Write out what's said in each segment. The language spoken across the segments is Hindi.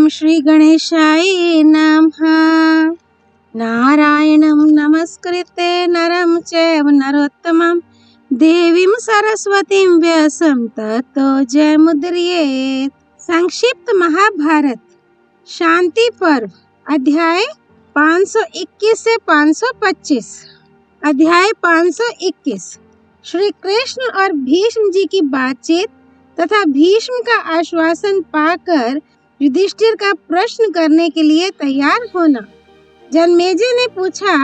ओम श्री गणेशाय नमः। नारायणं नमस्कृत्य नरं चैव नरोत्तमं देवीं सरस्वतीं व्यासं ततो जयमुदीरयेत्। संक्षिप्त महाभारत शांति पर्व अध्याय 521 से 525। अध्याय 521 श्री कृष्ण और भीष्म जी की बातचीत तथा भीष्म का आश्वासन पाकर युधिष्ठिर का प्रश्न करने के लिए तैयार होना। जन्मेजय ने पूछा,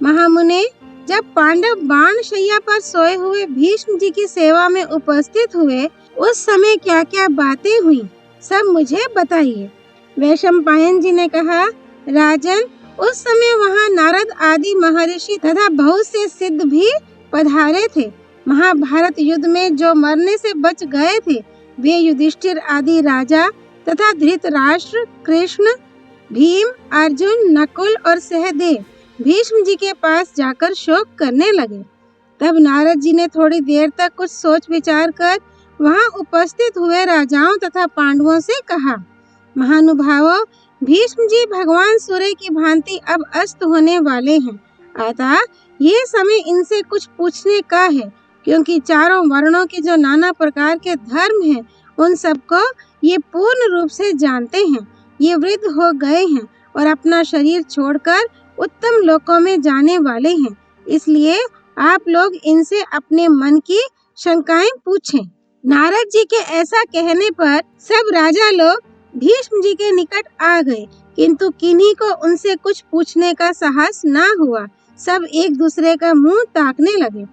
महामुने, जब पांडव बाण शैया पर सोए हुए भीष्म जी की सेवा में उपस्थित हुए उस समय क्या क्या बातें हुई, सब मुझे बताइए। वैशंपायन जी ने कहा, राजन, उस समय वहाँ नारद आदि महर्षि तथा बहुत से सिद्ध भी पधारे थे। महाभारत युद्ध में जो मरने से बच गए थे वे युधिष्ठिर आदि राजा तथा धृतराष्ट्र, कृष्ण, भीम, अर्जुन, नकुल और सहदेव भीष्म जी के पास जाकर शोक करने लगे। तब नारद जी ने थोड़ी देर तक कुछ सोच विचार कर वहां उपस्थित हुए राजाओं तथा पांडवों से कहा, महानुभावों, भीष्म जी भगवान सूर्य की भांति अब अस्त होने वाले हैं, अतः ये समय इनसे कुछ पूछने का है, क्योंकि चारों वर्णों के जो नाना प्रकार के धर्म हैं उन सबको ये पूर्ण रूप से जानते हैं। ये वृद्ध हो गए हैं और अपना शरीर छोड़कर उत्तम लोकों में जाने वाले हैं, इसलिए आप लोग इनसे अपने मन की शंकाएं पूछें। नारद जी के ऐसा कहने पर सब राजा लोग भीष्म जी के निकट आ गए, किंतु किन्हीं को उनसे कुछ पूछने का साहस ना हुआ। सब एक दूसरे का मुंह ताकने लगे।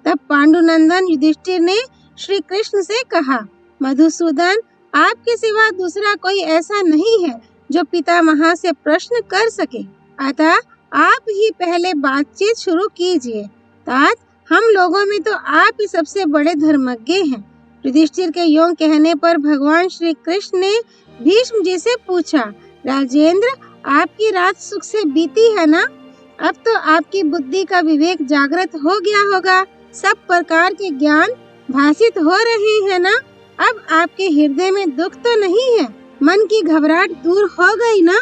तब पांडुनंदन युधिष्ठिर ने श्री कृष्ण से कहा, मधुसूदन, आपके सिवा दूसरा कोई ऐसा नहीं है जो पितामह से प्रश्न कर सके, अतः आप ही पहले बातचीत शुरू कीजिए। तात, हम लोगों में तो आप ही सबसे बड़े धर्मज्ञ हैं। युधिष्ठिर के यों कहने पर भगवान श्री कृष्ण ने भीष्म जी से पूछा, राजेंद्र, आपकी रात सुख से बीती है ना? अब तो आपकी बुद्धि का विवेक जागृत हो गया होगा, सब प्रकार के ज्ञान भाषित हो रहे हैं ना? अब आपके हृदय में दुख तो नहीं है, मन की घबराहट दूर हो गई ना?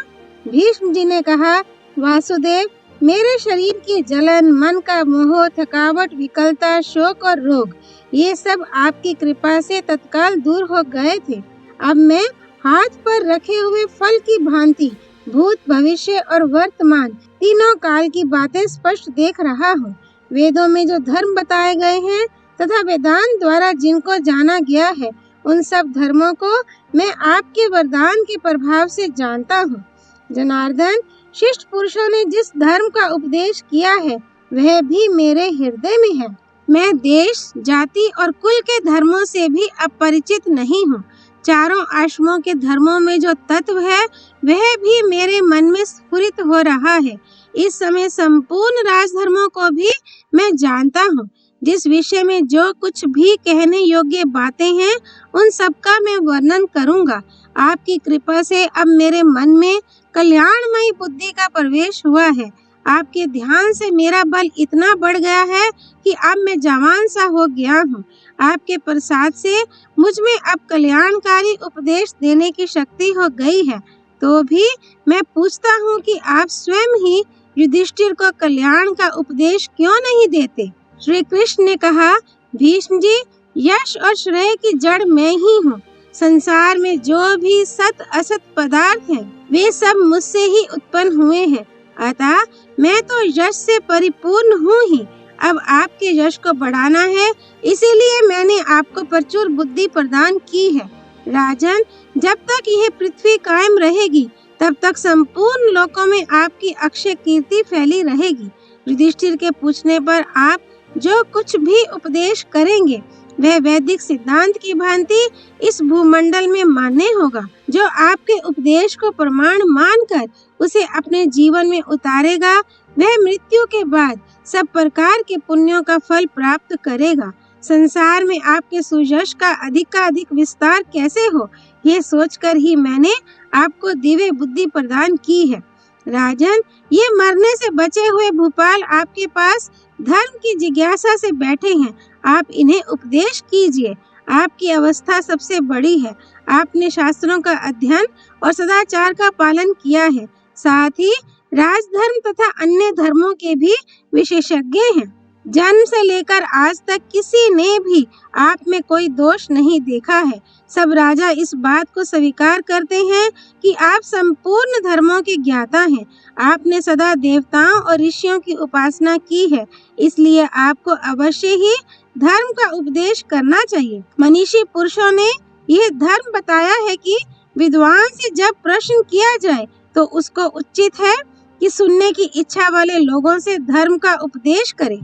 भीष्म जी ने कहा, वासुदेव, मेरे शरीर की जलन, मन का मोह, थकावट, विकलता, शोक और रोग, ये सब आपकी कृपा से तत्काल दूर हो गए थे। अब मैं हाथ पर रखे हुए फल की भांति भूत, भविष्य और वर्तमान तीनों काल की बातें स्पष्ट देख रहा हूँ। वेदों में जो धर्म बताए गए हैं तथा वेदांत द्वारा जिनको जाना गया है, उन सब धर्मों को मैं आपके वरदान के प्रभाव से जानता हूँ। जनार्दन, शिष्ट पुरुषों ने जिस धर्म का उपदेश किया है वह भी मेरे हृदय में है। मैं देश, जाति और कुल के धर्मों से भी अपरिचित नहीं हूँ। चारों आश्रमों के धर्मों में जो तत्व है वह भी मेरे मन में स्फुरित हो रहा है। इस समय संपूर्ण राजधर्मों को भी मैं जानता हूँ। जिस विषय में जो कुछ भी कहने योग्य बातें हैं उन सब का मैं वर्णन करूँगा। आपकी कृपा से अब मेरे मन में कल्याणमयी बुद्धि का प्रवेश हुआ है। आपके ध्यान से मेरा बल इतना बढ़ गया है कि अब मैं जवान सा हो गया हूँ। आपके प्रसाद से मुझ में अब कल्याणकारी उपदेश देने की शक्ति हो गई है। तो भी मैं पूछता हूँ कि आप स्वयं ही युधिष्ठिर को कल्याण का उपदेश क्यों नहीं देते? श्री कृष्ण ने कहा, भीष्म जी, यश और श्रेय की जड़ मैं ही हूँ। संसार में जो भी सत असत पदार्थ हैं वे सब मुझसे ही उत्पन्न हुए हैं, अतः मैं तो यश से परिपूर्ण हूँ ही। अब आपके यश को बढ़ाना है, इसीलिए मैंने आपको प्रचुर बुद्धि प्रदान की है। राजन, जब तक यह पृथ्वी कायम रहेगी तब तक संपूर्ण लोकों में आपकी अक्षय कीर्ति फैली रहेगी। युधिष्ठिर के पूछने पर आप जो कुछ भी उपदेश करेंगे वह वैदिक सिद्धांत की भांति इस भूमंडल में मान्य होगा। जो आपके उपदेश को प्रमाण मानकर उसे अपने जीवन में उतारेगा वह मृत्यु के बाद सब प्रकार के पुण्यों का फल प्राप्त करेगा। संसार में आपके सुयश का अधिक विस्तार कैसे हो, ये सोचकर ही मैंने आपको दिव्य बुद्धि प्रदान की है। राजन, ये मरने से बचे हुए भूपाल आपके पास धर्म की जिज्ञासा से बैठे हैं, आप इन्हें उपदेश कीजिए। आपकी अवस्था सबसे बड़ी है। आपने शास्त्रों का अध्ययन और सदाचार का पालन किया है, साथ ही राजधर्म तथा अन्य धर्मों के भी विशेषज्ञ हैं। जन्म से लेकर आज तक किसी ने भी आप में कोई दोष नहीं देखा है। सब राजा इस बात को स्वीकार करते हैं कि आप संपूर्ण धर्मों के ज्ञाता हैं। आपने सदा देवताओं और ऋषियों की उपासना की है, इसलिए आपको अवश्य ही धर्म का उपदेश करना चाहिए। मनीषी पुरुषों ने यह धर्म बताया है कि विद्वान से जब प्रश्न किया जाए तो उसको उचित है कि सुनने की इच्छा वाले लोगों से धर्म का उपदेश करे।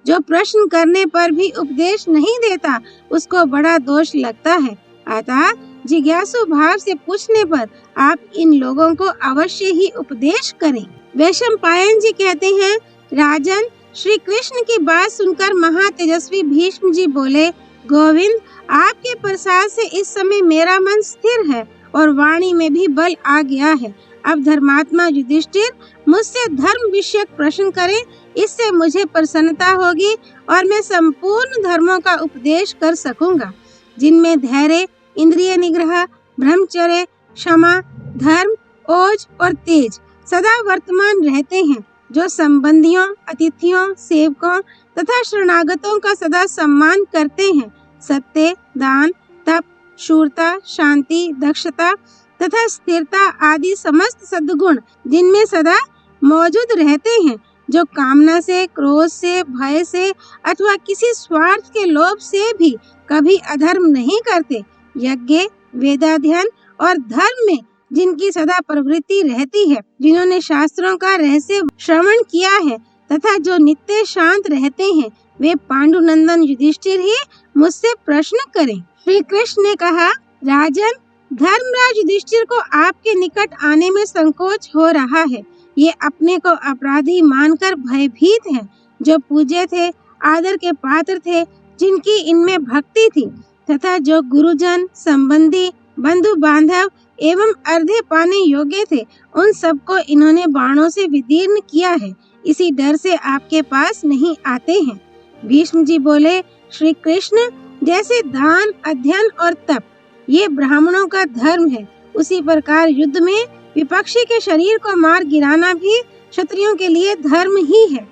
जो प्रश्न करने पर भी उपदेश नहीं देता, उसको बड़ा दोष लगता है। अतः जिज्ञासु भाव से पूछने पर आप इन लोगों को अवश्य ही उपदेश करें। वैशंपायन जी कहते हैं, राजन, श्री कृष्ण की बात सुनकर महातेजस्वी भीष्म जी बोले, गोविंद, आपके प्रसाद से इस समय मेरा मन स्थिर है और वाणी में भी बल आ गया है। अब धर्मात्मा युधिष्ठिर मुझसे धर्म विषयक प्रश्न करें, इससे मुझे प्रसन्नता होगी और मैं संपूर्ण धर्मों का उपदेश कर सकूंगा, जिनमें धैर्य, इंद्रिय निग्रह, ब्रह्मचर्य, क्षमा, धर्म, ओज और तेज सदा वर्तमान रहते हैं, जो संबंधियों, अतिथियों, सेवकों तथा शरणागतों का सदा सम्मान करते हैं। सत्य, दान, तप, शूरता, शांति, दक्षता तथा स्थिरता आदि समस्त सद्गुण जिनमें सदा मौजूद रहते हैं, जो कामना से, क्रोध से, भय से अथवा किसी स्वार्थ के लोभ से भी कभी अधर्म नहीं करते। यज्ञ, वेदाध्ययन और धर्म में जिनकी सदा प्रवृत्ति रहती है, जिन्होंने शास्त्रों का रहस्य श्रवण किया है तथा जो नित्य शांत रहते हैं, वे पांडुनंदन युधिष्ठिर ही मुझसे प्रश्न करें। श्री कृष्ण ने कहा, राजन, धर्मराज युधिष्ठिर को आपके निकट आने में संकोच हो रहा है। ये अपने को अपराधी मानकर भयभीत हैं। जो पूज्य थे, आदर के पात्र थे, जिनकी इनमें भक्ति थी तथा जो गुरुजन, संबंधी, बंधु बांधव एवं अर्धे पाने योग्य थे, उन सबको इन्होंने बाणों से विदीर्ण किया है। इसी डर से आपके पास नहीं आते हैं। भीष्म जी बोले, श्री कृष्ण, जैसे दान, अध्ययन और तप ये ब्राह्मणों का धर्म है, उसी प्रकार युद्ध में विपक्षी के शरीर को मार गिराना भी क्षत्रियों के लिए धर्म ही है।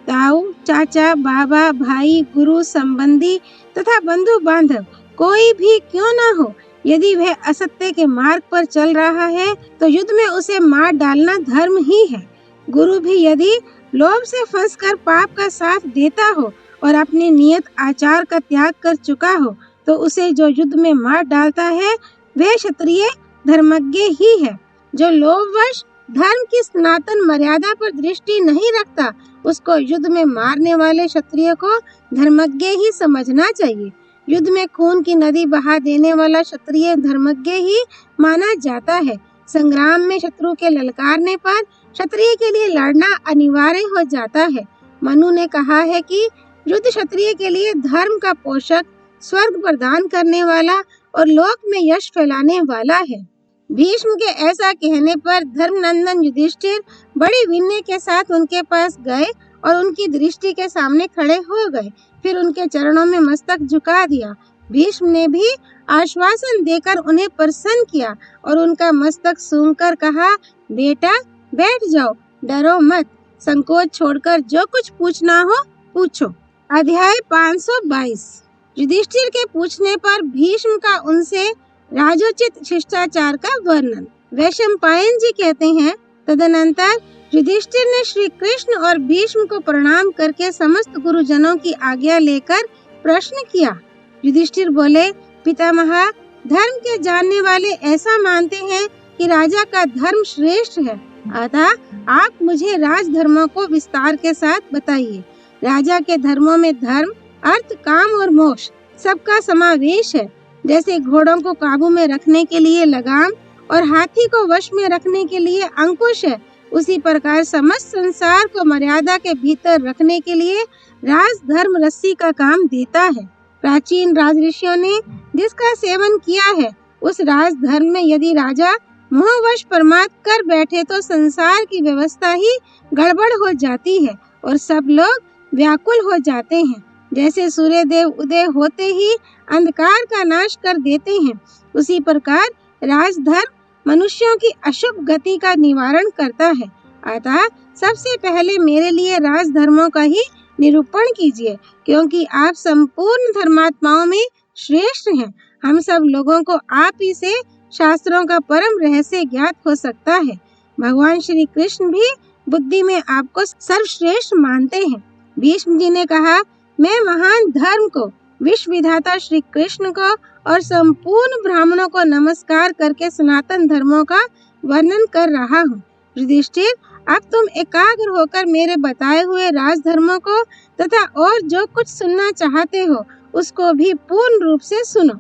ताऊ, चाचा, बाबा, भाई, गुरु, संबंधी तथा बंधु बांधव कोई भी क्यों न हो, यदि वह असत्य के मार्ग पर चल रहा है तो युद्ध में उसे मार डालना धर्म ही है। गुरु भी यदि लोभ से फंसकर पाप का साथ देता हो और अपने नियत आचार का त्याग कर चुका हो, तो उसे जो युद्ध में मार डालता है वह क्षत्रिय धर्मज्ञ ही है। जो लोभवश धर्म की सनातन मर्यादा पर दृष्टि नहीं रखता, उसको युद्ध में मारने वाले क्षत्रिय को धर्मज्ञ ही समझना चाहिए। युद्ध में खून की नदी बहा देने वाला क्षत्रिय धर्मज्ञ ही माना जाता है। संग्राम में शत्रु के ललकारने पर क्षत्रिय के लिए लड़ना अनिवार्य हो जाता है। मनु ने कहा है कि युद्ध क्षत्रिय के लिए धर्म का पोषक, स्वर्ग प्रदान करने वाला और लोक में यश फैलाने वाला है। भीष्म के ऐसा कहने पर धर्मनंदन युधिष्ठिर बड़ी विनय के साथ उनके पास गए और उनकी दृष्टि के सामने खड़े हो गए। फिर उनके चरणों में मस्तक झुका दिया। भीष्म ने भी आश्वासन देकर उन्हें प्रसन्न किया और उनका मस्तक सूंघकर कहा, बेटा बैठ जाओ, डरो मत, संकोच छोड़कर जो कुछ पूछना हो पूछो। अध्याय 522। युधिष्ठिर के पूछने पर भीष्म का उनसे राजोचित शिष्टाचार का वर्णन। वैशंपायन जी कहते हैं, तदनंतर युधिष्ठिर ने श्री कृष्ण और भीष्म को प्रणाम करके समस्त गुरुजनों की आज्ञा लेकर प्रश्न किया। युधिष्ठिर बोले, पितामह, धर्म के जानने वाले ऐसा मानते हैं कि राजा का धर्म श्रेष्ठ है, अतः आप मुझे राजधर्मों को विस्तार के साथ बताइए। राजा के धर्मों में धर्म, अर्थ, काम और मोक्ष सबका समावेश है। जैसे घोड़ों को काबू में रखने के लिए लगाम और हाथी को वश में रखने के लिए अंकुश है, उसी प्रकार समस्त संसार को मर्यादा के भीतर रखने के लिए राजधर्म रस्सी का काम देता है। प्राचीन राजऋषियों ने जिसका सेवन किया है, उस राजधर्म में यदि राजा मोहवश प्रमाद कर बैठे तो संसार की व्यवस्था ही गड़बड़ हो जाती है और सब लोग व्याकुल हो जाते हैं। जैसे सूर्य देव उदय होते ही अंधकार का नाश कर देते हैं, उसी प्रकार राजधर्म मनुष्यों की अशुभ गति का निवारण करता है। अतः सबसे पहले मेरे लिए राजधर्मों का ही निरूपण कीजिए, क्योंकि आप संपूर्ण धर्मात्माओं में श्रेष्ठ हैं। हम सब लोगों को आप ही से शास्त्रों का परम रहस्य ज्ञात हो सकता है। भगवान श्री कृष्ण भी बुद्धि में आपको सर्वश्रेष्ठ मानते हैं। भीष्म जी ने कहा, मैं महान धर्म को, विश्व विधाता श्री कृष्ण को और संपूर्ण ब्राह्मणों को नमस्कार करके सनातन धर्मों का वर्णन कर रहा हूँ। युधिष्ठिर, अब तुम एकाग्र होकर मेरे बताए हुए राजधर्मों को तथा और जो कुछ सुनना चाहते हो उसको भी पूर्ण रूप से सुनो।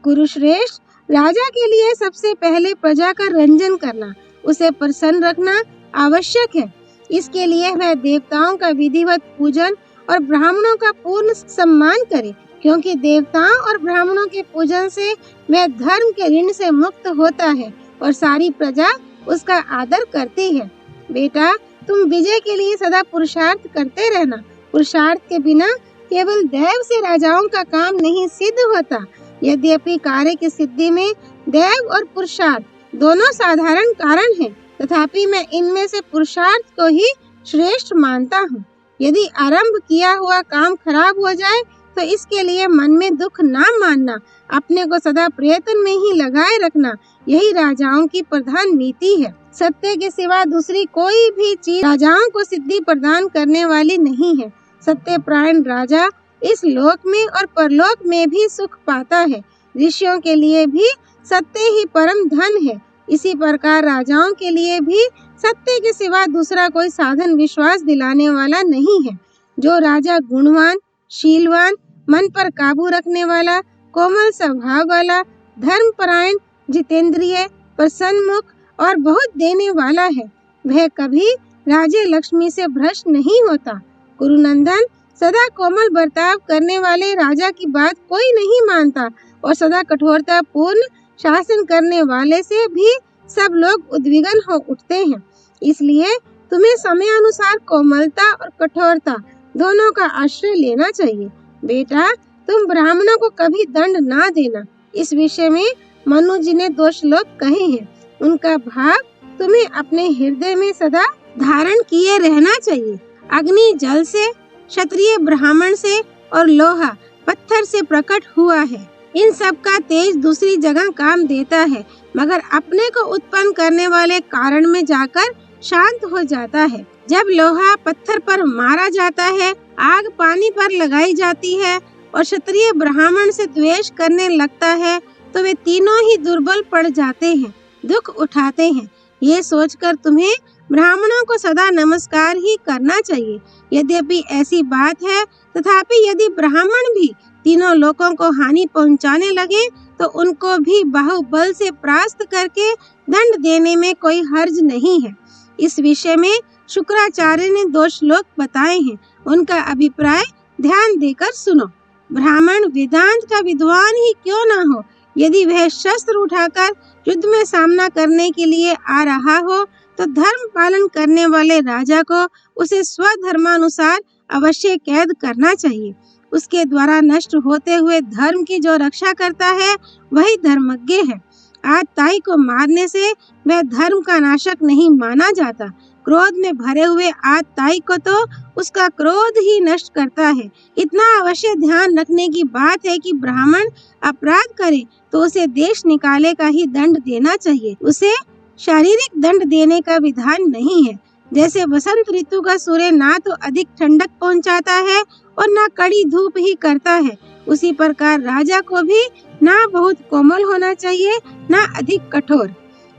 कुरुश्रेष्ठ, राजा के लिए सबसे पहले प्रजा का रंजन करना, उसे प्रसन्न रखना आवश्यक है। इसके लिए वह देवताओं का विधिवत पूजन और ब्राह्मणों का पूर्ण सम्मान करे, क्योंकि देवताओं और ब्राह्मणों के पूजन से वह धर्म के ऋण से मुक्त होता है और सारी प्रजा उसका आदर करती है। बेटा, तुम विजय के लिए सदा पुरुषार्थ करते रहना। पुरुषार्थ के बिना केवल दैव से राजाओं का काम नहीं सिद्ध होता। यद्यपि कार्य की सिद्धि में दैव और पुरुषार्थ दोनों साधारण कारण हैं, तथापि मैं इनमें से पुरुषार्थ को ही श्रेष्ठ मानता हूँ। यदि आरंभ किया हुआ काम खराब हो जाए तो इसके लिए मन में दुख ना मानना, अपने को सदा प्रयत्न में ही लगाए रखना, यही राजाओं की प्रधान नीति है। सत्य के सिवा दूसरी कोई भी चीज राजाओं को सिद्धि प्रदान करने वाली नहीं है। सत्य प्राण राजा इस लोक में और परलोक में भी सुख पाता है। ऋषियों के लिए भी सत्य ही परम धन है। इसी प्रकार राजाओं के लिए भी सत्य के सिवा दूसरा कोई साधन विश्वास दिलाने वाला नहीं है। जो राजा गुणवान, शीलवान, मन पर काबू रखने वाला, कोमल स्वभाव वाला, धर्मपरायण, जितेंद्रिय, प्रसन्नमुख और बहुत देने वाला है, वह कभी राज्य लक्ष्मी से भ्रष्ट नहीं होता। कुरुनंदन, सदा कोमल बर्ताव करने वाले राजा की बात कोई नहीं मानता और सदा कठोरता पूर्ण शासन करने वाले से भी सब लोग उद्विग्न हो उठते हैं। इसलिए तुम्हें समय अनुसार कोमलता और कठोरता दोनों का आश्रय लेना चाहिए। बेटा, तुम ब्राह्मणों को कभी दंड ना देना। इस विषय में मनु जी ने 2 श्लोक कहे हैं। उनका भाव तुम्हें अपने हृदय में सदा धारण किए रहना चाहिए। अग्नि जल से, क्षत्रिय ब्राह्मण से और लोहा पत्थर से प्रकट हुआ है। इन सब का तेज दूसरी जगह काम देता है, मगर अपने को उत्पन्न करने वाले कारण में जाकर शांत हो जाता है। जब लोहा पत्थर पर मारा जाता है, आग पानी पर लगाई जाती है और क्षत्रिय ब्राह्मण से द्वेष करने लगता है, तो वे तीनों ही दुर्बल पड़ जाते हैं, दुख उठाते हैं। ये सोचकर तुम्हें ब्राह्मणों को सदा नमस्कार ही करना चाहिए। यद्यपि ऐसी बात है, तथापि यदि ब्राह्मण भी तीनों लोकों को हानि पहुंचाने लगे तो उनको भी बाहुबल से परास्त करके दंड देने में कोई हर्ज नहीं है। इस विषय में शुक्राचार्य ने 2 श्लोक बताए हैं। उनका अभिप्राय ध्यान देकर सुनो। ब्राह्मण वेदांत का विद्वान ही क्यों ना हो, यदि वह शस्त्र उठाकर युद्ध में सामना करने के लिए आ रहा हो तो धर्म पालन करने वाले राजा को उसे स्वधर्मानुसार अवश्य कैद करना चाहिए। उसके द्वारा नष्ट होते हुए धर्म की जो रक्षा करता है वही धर्मज्ञ है। आतताई को मारने से वह धर्म का नाशक नहीं माना जाता। क्रोध में भरे हुए आतताई को तो उसका क्रोध ही नष्ट करता है। इतना अवश्य ध्यान रखने की बात है कि ब्राह्मण अपराध करे तो उसे देश निकाले का ही दंड देना चाहिए। उसे शारीरिक दंड देने का विधान नहीं है। जैसे वसंत ऋतु का सूर्य ना तो अधिक ठंडक पहुंचाता है और ना कड़ी धूप ही करता है, उसी प्रकार राजा को भी ना बहुत कोमल होना चाहिए, ना अधिक कठोर।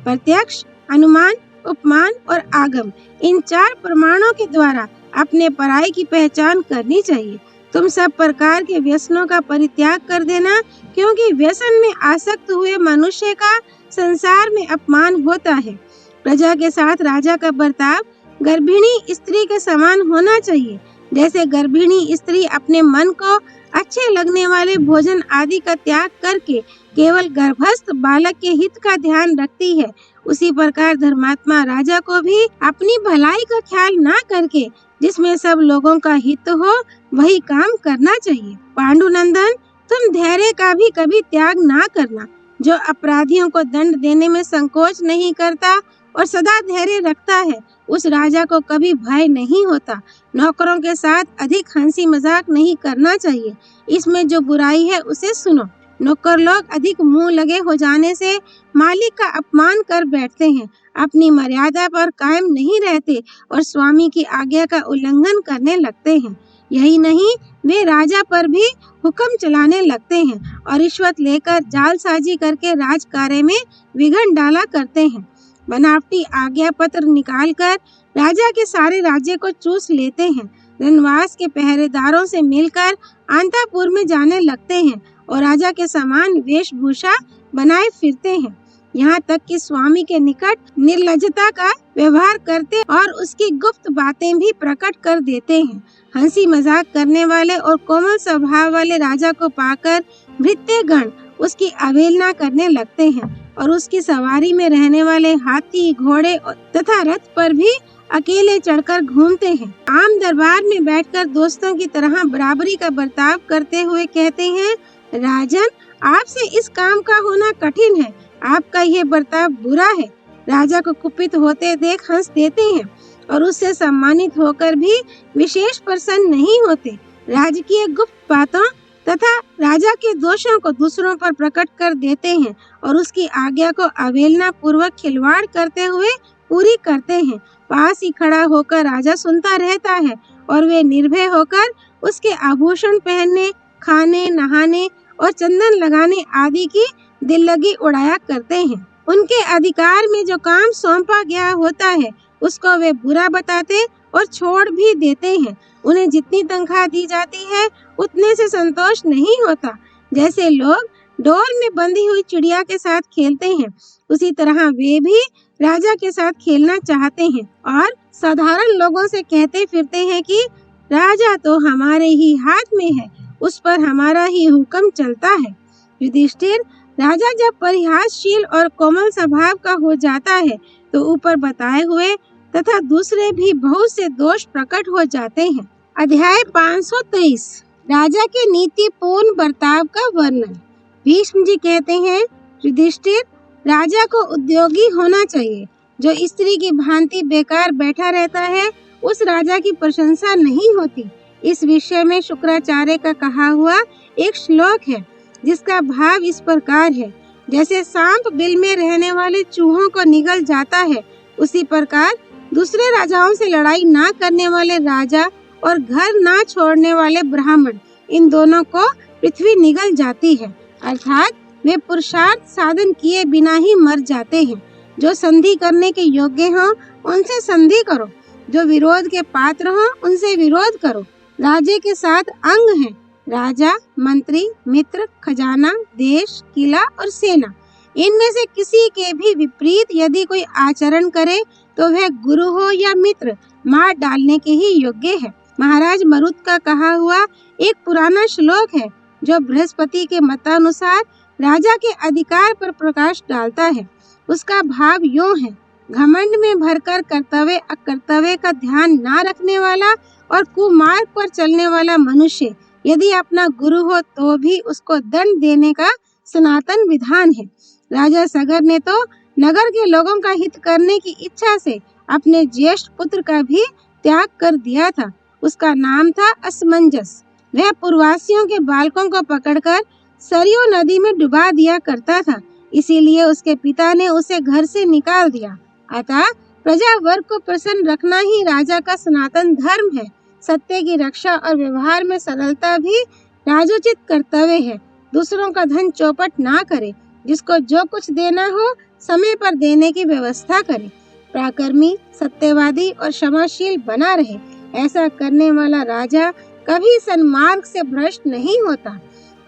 प्रत्यक्ष, अनुमान, उपमान और आगम, इन 4 प्रमाणों के द्वारा अपने पराई की पहचान करनी चाहिए। तुम सब प्रकार के व्यसनों का परित्याग कर देना, क्योंकि व्यसन में आसक्त हुए मनुष्य का संसार में अपमान होता है। प्रजा के साथ राजा का बर्ताव गर्भिणी स्त्री के समान होना चाहिए। जैसे गर्भिणी स्त्री अपने मन को अच्छे लगने वाले भोजन आदि का त्याग करके केवल गर्भस्थ बालक के हित का ध्यान रखती है, उसी प्रकार धर्मात्मा राजा को भी अपनी भलाई का ख्याल ना करके जिसमें सब लोगों का हित हो वही काम करना चाहिए। पांडुनंदन, तुम धैर्य का भी कभी त्याग ना करना। जो अपराधियों को दंड देने में संकोच नहीं करता और सदा धैर्य रखता है, उस राजा को कभी भय नहीं होता। नौकरों के साथ अधिक हंसी मजाक नहीं करना चाहिए। इसमें जो बुराई है उसे सुनो। नौकर लोग अधिक मुंह लगे हो जाने से मालिक का अपमान कर बैठते हैं, अपनी मर्यादा पर कायम नहीं रहते और स्वामी की आज्ञा का उल्लंघन करने लगते हैं। यही नहीं, वे राजा पर भी हुक्म चलाने लगते हैं और रिश्वत लेकर जालसाजी करके राजकार्य में विघ्न डाला करते हैं। बनावटी आज्ञा पत्र निकालकर राजा के सारे राज्य को चूस लेते हैं। रनवास के पहरेदारों से मिलकर अंतःपुर में जाने लगते हैं और राजा के समान वेशभूषा बनाए फिरते हैं। यहाँ तक कि स्वामी के निकट निर्लज्जता का व्यवहार करते और उसकी गुप्त बातें भी प्रकट कर देते हैं। हंसी मजाक करने वाले और कोमल स्वभाव वाले राजा को पाकर भृत्यगण उसकी अवहेलना करने लगते हैं और उसकी सवारी में रहने वाले हाथी, घोड़े तथा रथ पर भी अकेले चढ़कर घूमते हैं। आम दरबार में बैठकर दोस्तों की तरह बराबरी का बर्ताव करते हुए कहते हैं, राजन, आपसे इस काम का होना कठिन है। आपका यह बर्ताव बुरा है। राजा को कुपित होते देख हंस देते हैं और उससे सम्मानित होकर भी विशेष प्रसन्न नहीं होते। राजकीय गुप्त बातों तथा राजा के दोषों को दूसरों पर प्रकट कर देते हैं और उसकी आज्ञा को अवहेलना पूर्वक खिलवाड़ करते हुए पूरी करते हैं। पास ही खड़ा होकर राजा सुनता रहता है और वे निर्भय होकर उसके आभूषण पहनने, खाने, नहाने और चंदन लगाने आदि की दिल्लगी उड़ाया करते हैं। उनके अधिकार में जो काम सौंपा गया होता है उसको वे बुरा बताते और छोड़ भी देते हैं। उन्हें जितनी तनख्वाह दी जाती है उतने से संतोष नहीं होता। जैसे लोग डोर में बंधी हुई चिड़िया के साथ खेलते हैं, उसी तरह वे भी राजा के साथ खेलना चाहते हैं और साधारण लोगों से कहते फिरते हैं कि राजा तो हमारे ही हाथ में है, उस पर हमारा ही हुक्म चलता है। युधिष्ठिर, राजा जब परिहासशील और कोमल स्वभाव का हो जाता है तो ऊपर बताए हुए तथा दूसरे भी बहुत से दोष प्रकट हो जाते हैं। अध्याय 523 राजा के नीति पूर्ण बर्ताव का वर्णन। भीष्म जी कहते हैं, युधिष्ठिर, राजा को उद्योगी होना चाहिए। जो स्त्री की भांति बेकार बैठा रहता है उस राजा की प्रशंसा नहीं होती। इस विषय में शुक्राचार्य का कहा हुआ एक श्लोक है जिसका भाव इस प्रकार है, जैसे सांप बिल में रहने वाले चूहों को निगल जाता है, उसी प्रकार दूसरे राजाओं से लड़ाई ना करने वाले राजा और घर ना छोड़ने वाले ब्राह्मण, इन दोनों को पृथ्वी निगल जाती है। अर्थात वे पुरुषार्थ साधन किए बिना ही मर जाते हैं। जो संधि करने के योग्य हों उनसे संधि करो, जो विरोध के पात्र हों उनसे विरोध करो। राज्य के 7 अंग हैं, राजा, मंत्री, मित्र, खजाना, देश, किला और सेना। इनमें से किसी के भी विपरीत यदि कोई आचरण करे तो वह गुरु हो या मित्र मार डालने के ही योग्य है। महाराज मरुत का कहा हुआ एक पुराना श्लोक है जो बृहस्पति के मतानुसार राजा के अधिकार पर प्रकाश डालता है। उसका भाव यूं है, घमंड में भरकर कर्तव्य अकर्तव्य का ध्यान ना रखने वाला और कुमार्ग पर चलने वाला मनुष्य यदि अपना गुरु हो तो भी उसको दंड देने का सनातन विधान है। राजा सगर ने तो नगर के लोगों का हित करने की इच्छा से अपने ज्येष्ठ पुत्र का भी त्याग कर दिया था। उसका नाम था असमंजस। वह पूर्ववासियों के बालकों को पकड़कर सरयू नदी में डुबा दिया करता था, इसीलिए उसके पिता ने उसे घर से निकाल दिया। अतः प्रजा वर्ग को प्रसन्न रखना ही राजा का सनातन धर्म है। सत्य की रक्षा और व्यवहार में सरलता भी राजोचित कर्तव्य है। दूसरों का धन चौपट ना करे, जिसको जो कुछ देना हो समय पर देने की व्यवस्था करे। पराक्रमी, सत्यवादी और क्षमाशील बना रहे। ऐसा करने वाला राजा कभी सन्मार्ग से भ्रष्ट नहीं होता।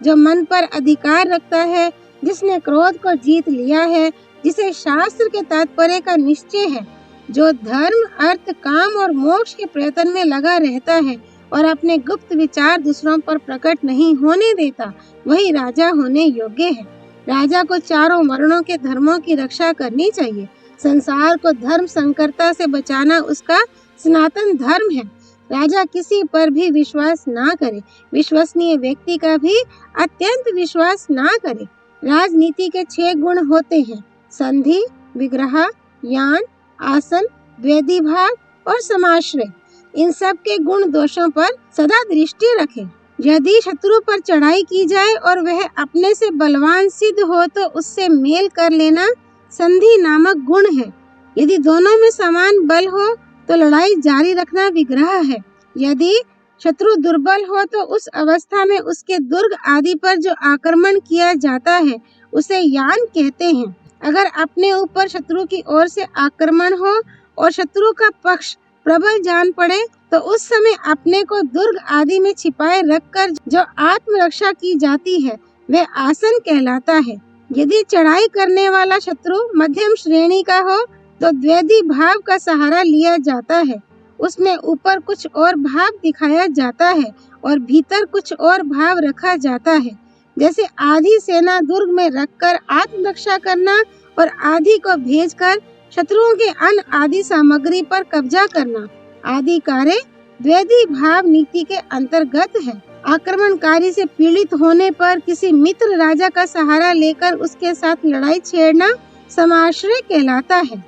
जो मन पर अधिकार रखता है, जिसने क्रोध को जीत लिया है, जिसे शास्त्र के तात्पर्य का निश्चय है, जो धर्म, अर्थ, काम और मोक्ष के प्रयत्न में लगा रहता है और अपने गुप्त विचार दूसरों पर प्रकट नहीं होने देता, वही राजा होने योग्य है। राजा को चारों वर्णों के धर्मों की रक्षा करनी चाहिए। संसार को धर्म संकरता से बचाना उसका सनातन धर्म है। राजा किसी पर भी विश्वास ना करे, विश्वसनीय व्यक्ति का भी अत्यंत विश्वास ना करे। राजनीति के 6 गुण होते हैं: संधि, विग्रह, यान, आसन, द्वैधी भाव और समाश्रय। इन सब के गुण दोषों पर सदा दृष्टि रखें। यदि शत्रु पर चढ़ाई की जाए और वह अपने से बलवान सिद्ध हो तो उससे मेल कर लेना संधि नामक गुण है। यदि दोनों में समान बल हो तो लड़ाई जारी रखना विग्रह है। यदि शत्रु दुर्बल हो तो उस अवस्था में उसके दुर्ग आदि पर जो आक्रमण किया जाता है उसे यान कहते हैं। अगर अपने ऊपर शत्रु की ओर से आक्रमण हो और शत्रु का पक्ष प्रबल जान पड़े तो उस समय अपने को दुर्ग आदि में छिपाए रखकर जो आत्मरक्षा की जाती है वह आसन कहलाता है। यदि चढ़ाई करने वाला शत्रु मध्यम श्रेणी का हो तो द्वैधी भाव का सहारा लिया जाता है। उसमें ऊपर कुछ और भाव दिखाया जाता है और भीतर कुछ और भाव रखा जाता है। जैसे आधी सेना दुर्ग में रखकर आत्मरक्षा करना और आधी को भेजकर शत्रुओं के अन्न आदि सामग्री पर कब्जा करना आदि कार्य द्वैधी भाव नीति के अंतर्गत है। आक्रमणकारी से पीड़ित होने पर किसी मित्र राजा का सहारा लेकर उसके साथ लड़ाई छेड़ना समाश्रय कहलाता है।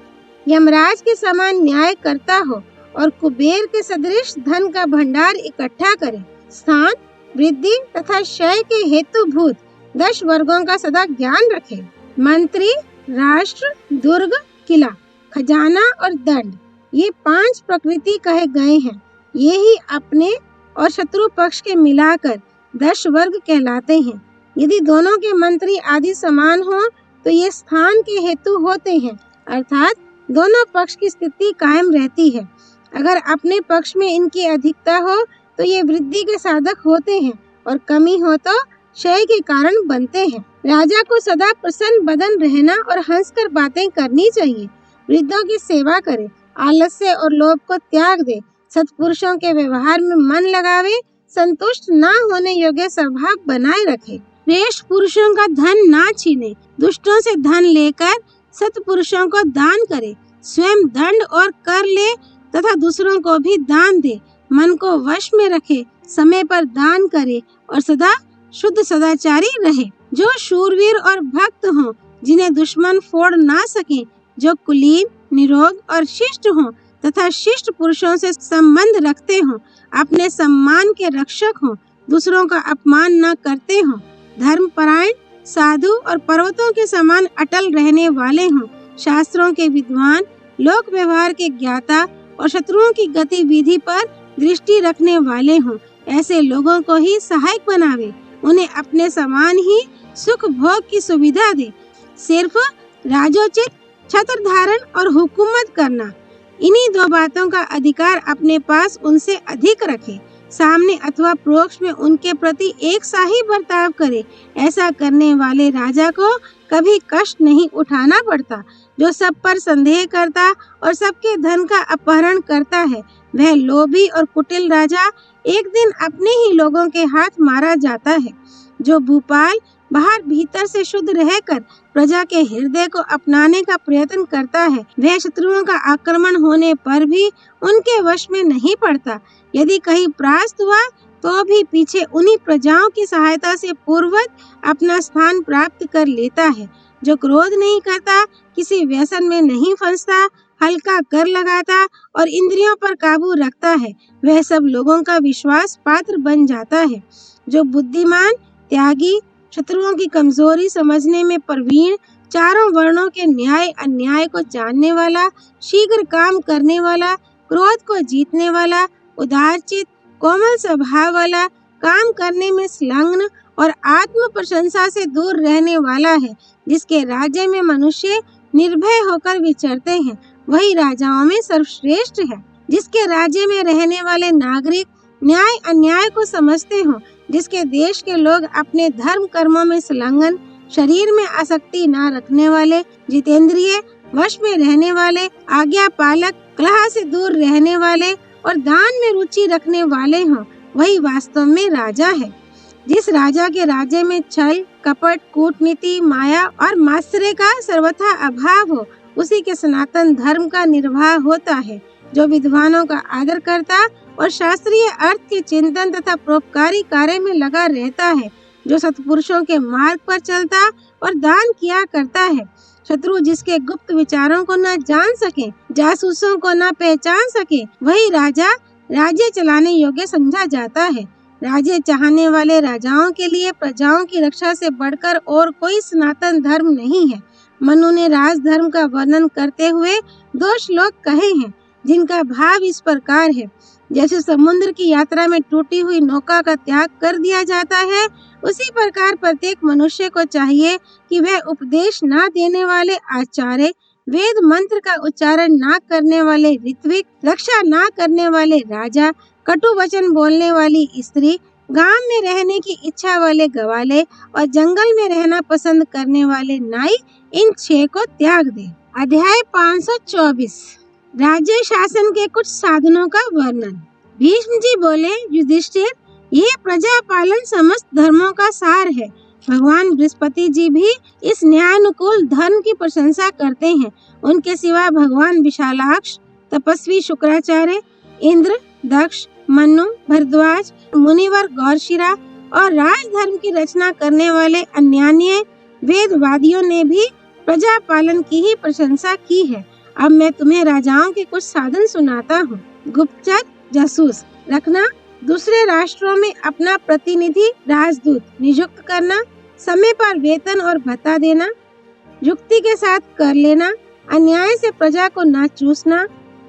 यमराज के समान न्याय करता हो और कुबेर के सदृश धन का भंडार इकट्ठा करे। स्थान, वृद्धि तथा क्षय के हेतुभूत 10 वर्गों का सदा ज्ञान रखे। मंत्री, राष्ट्र, दुर्ग, किला, खजाना और दंड, ये 5 प्रकृति कहे गए हैं। ये ही अपने और शत्रु पक्ष के मिलाकर 10 वर्ग कहलाते हैं। यदि दोनों के मंत्री आदि समान हो तो ये स्थान के हेतु होते हैं, अर्थात दोनों पक्ष की स्थिति कायम रहती है। अगर अपने पक्ष में इनकी अधिकता हो तो ये वृद्धि के साधक होते हैं और कमी हो तो क्षय के कारण बनते हैं। राजा को सदा प्रसन्न बदन रहना और हंसकर बातें करनी चाहिए। वृद्धों की सेवा करे, आलस्य और लोभ को त्याग दे, सत्पुरुषों के व्यवहार में मन लगावे, संतुष्ट ना होने योग्य स्वभाव बनाए रखे। श्रेष्ठ पुरुषों का धन ना छीने, दुष्टों से धन लेकर सत्पुरुषों को दान करे, स्वयं दंड और कर ले तथा दूसरों को भी दान दे, मन को वश में रखे, समय पर दान करे और सदा शुद्ध सदाचारी रहे। जो शूरवीर और भक्त हों, जिन्हें दुश्मन फोड़ ना सके, जो कुलीन, निरोग और शिष्ट हों तथा शिष्ट पुरुषों से संबंध रखते हों, अपने सम्मान के रक्षक हों, दूसरों का अपमान न करते हों, धर्मपरायण, साधु और पर्वतों के समान अटल रहने वाले हों, शास्त्रों के विद्वान, लोक व्यवहार के ज्ञाता और शत्रुओं की गतिविधि पर दृष्टि रखने वाले हों, ऐसे लोगों को ही सहायक बनावे, उन्हें अपने समान ही सुख भोग की सुविधा दे। सिर्फ राजोचित, छत्र धारण और हुकूमत करना, इन्हीं 2 बातों का अधिकार अपने पास उनसे अधिक रखे। सामने अथवा प्रोक्ष में उनके प्रति एक सा ही बर्ताव करे। ऐसा करने वाले राजा को कभी कष्ट नहीं उठाना पड़ता। जो सब पर संदेह करता और सबके धन का अपहरण करता है, वह लोभी और कुटिल राजा एक दिन अपने ही लोगों के हाथ मारा जाता है। जो भूपाल बाहर भीतर से शुद्ध रहकर प्रजा के हृदय को अपनाने का प्रयत्न करता है, वह शत्रुओं का आक्रमण होने पर भी उनके वश में नहीं पड़ता। यदि कहीं परास्त हुआ तो भी पीछे उन्हीं प्रजाओं की सहायता से पूर्ववत अपना स्थान प्राप्त कर लेता है। जो क्रोध नहीं करता, किसी व्यसन में नहीं फंसता, हल्का कर लगाता और इंद्रियों पर काबू रखता है, वह सब लोगों का विश्वास पात्र बन जाता है। जो बुद्धिमान, त्यागी, शत्रुओं की कमजोरी समझने में प्रवीण, चारों वर्णों के न्याय अन्याय को जानने वाला, शीघ्र काम करने वाला, क्रोध को जीतने वाला, उदारचित, कोमल स्वभाव वाला, काम करने में संलग्न और आत्म प्रशंसा से दूर रहने वाला है, जिसके राज्य में मनुष्य निर्भय होकर विचरते हैं, वही राजाओं में सर्वश्रेष्ठ है। जिसके राज्य में रहने वाले नागरिक न्याय अन्याय को समझते हों, जिसके देश के लोग अपने धर्म कर्मों में संलग्न, शरीर में आसक्ति न रखने वाले, जितेंद्रिय, वश में रहने वाले, आज्ञा पालक, कलह से दूर रहने वाले और दान में रुचि रखने वाले हों, वही वास्तव में राजा है। जिस राजा के राज्य में छल, कपट, कूटनीति, माया और मात्सर्य का सर्वथा अभाव हो, उसी के सनातन धर्म का निर्वाह होता है। जो विद्वानों का आदर करता और शास्त्रीय अर्थ के चिंतन तथा परोपकारी कार्य में लगा रहता है, जो सत्पुरुषों के मार्ग पर चलता और दान किया करता है। शत्रु जिसके गुप्त विचारों को न जान सके, जासूसों को न पहचान सके, वही राजा राज्य चलाने योग्य समझा जाता है। राज्य चाहने वाले राजाओं के लिए प्रजाओं की रक्षा से बढ़कर और कोई सनातन धर्म नहीं है। मनु ने राजधर्म का वर्णन करते हुए 2 श्लोक कहे हैं, जिनका भाव इस प्रकार है। जैसे समुद्र की यात्रा में टूटी हुई नौका का त्याग कर दिया जाता है, उसी प्रकार प्रत्येक मनुष्य को चाहिए कि वह उपदेश न देने वाले आचार्य, वेद मंत्र का उच्चारण न करने वाले ऋत्विक, रक्षा न करने वाले राजा, कटु वचन बोलने वाली स्त्री, गांव में रहने की इच्छा वाले गवाले और जंगल में रहना पसंद करने वाले नाई, इन 6 को त्याग दे। अध्याय 524 राज्य शासन के कुछ साधनों का वर्णन। भीष्म जी बोले, युधिष्ठिर, यह प्रजा पालन समस्त धर्मों का सार है। भगवान बृहस्पति जी भी इस न्यायानुकूल धर्म की प्रशंसा करते हैं। उनके सिवा भगवान विशालाक्ष, तपस्वी शुक्राचार्य, इंद्र, दक्ष, मनु, भरद्वाज, मुनिवर गौरशिरा और राजधर्म की रचना करने वाले अन्यान्य वेदवादियों ने भी प्रजा पालन की ही प्रशंसा की है। अब मैं तुम्हें राजाओं के कुछ साधन सुनाता हूँ। गुप्तचर जासूस रखना, दूसरे राष्ट्रों में अपना प्रतिनिधि राजदूत नियुक्त करना, समय पर वेतन और भत्ता देना, युक्ति के साथ कर लेना, अन्याय से प्रजा को न चूसना,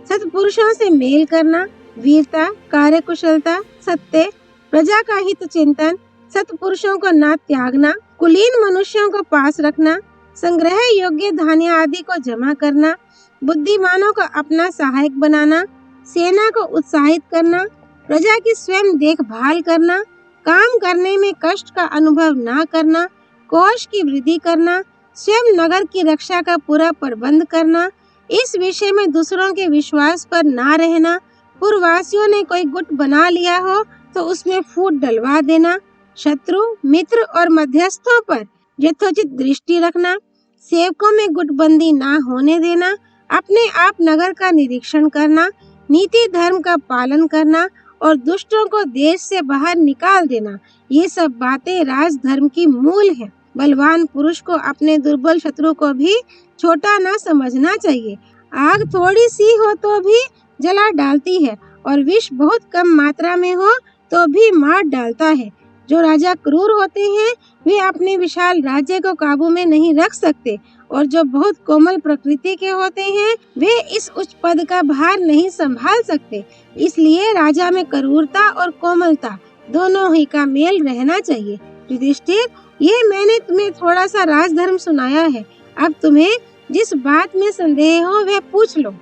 सत्पुरुषों से मेल करना, वीरता, कार्यकुशलता, सत्य, प्रजा का हित चिंतन, सत्पुरुषों को न त्यागना, कुलीन मनुष्यों को पास रखना, संग्रह योग्य धान्य आदि को जमा करना, बुद्धिमानों को अपना सहायक बनाना, सेना को उत्साहित करना, प्रजा की स्वयं देखभाल करना, काम करने में कष्ट का अनुभव न करना, कोष की वृद्धि करना, स्वयं नगर की रक्षा का पूरा प्रबंध करना, इस विषय में दूसरों के विश्वास पर न रहना, पूर्ववासियों ने कोई गुट बना लिया हो तो उसमें फूट डलवा देना, शत्रु, मित्र और मध्यस्थों पर यथोचित दृष्टि रखना, सेवकों में गुटबंदी न होने देना, अपने आप नगर का निरीक्षण करना, नीति धर्म का पालन करना और दुष्टों को देश से बाहर निकाल देना, ये सब बातें राजधर्म की मूल है। बलवान पुरुष को अपने दुर्बल शत्रु को भी छोटा न समझना चाहिए। आग थोड़ी सी हो तो भी जला डालती है और विष बहुत कम मात्रा में हो तो भी मार डालता है। जो राजा क्रूर होते हैं वे अपने विशाल राज्य को काबू में नहीं रख सकते और जो बहुत कोमल प्रकृति के होते हैं वे इस उच्च पद का भार नहीं संभाल सकते। इसलिए राजा में क्रूरता और कोमलता दोनों ही का मेल रहना चाहिए। युधिष्ठिर, ये मैंने तुम्हें थोड़ा सा राजधर्म सुनाया है। अब तुम्हें जिस बात में संदेह हो वह पूछ लो।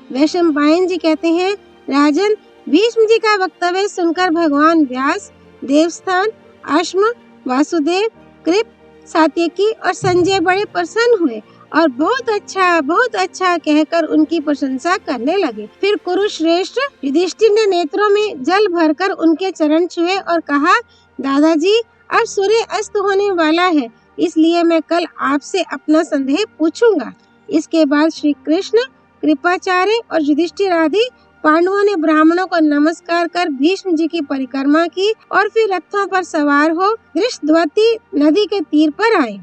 वैशंपायन जी कहते हैं, राजन, भीष्म जी का वक्तव्य सुनकर भगवान व्यास, देवस्थान, अश्म, वासुदेव, कृप, सात्यकी और संजय बड़े प्रसन्न हुए और बहुत अच्छा कहकर उनकी प्रशंसा करने लगे। फिर कुरुश्रेष्ठ युधिष्ठिर ने नेत्रों में जल भरकर उनके चरण छुए और कहा, दादाजी, अब सूर्य अस्त होने वाला है, इसलिए मैं कल आपसे अपना संदेह पूछूंगा। इसके बाद श्री कृष्ण, कृपाचार्य और युधिष्ठिर आदि पांडवों ने ब्राह्मणों को नमस्कार कर भीष्म जी की परिक्रमा की और फिर रथों पर सवार हो दृष्टद्वती नदी के तीर पर आए।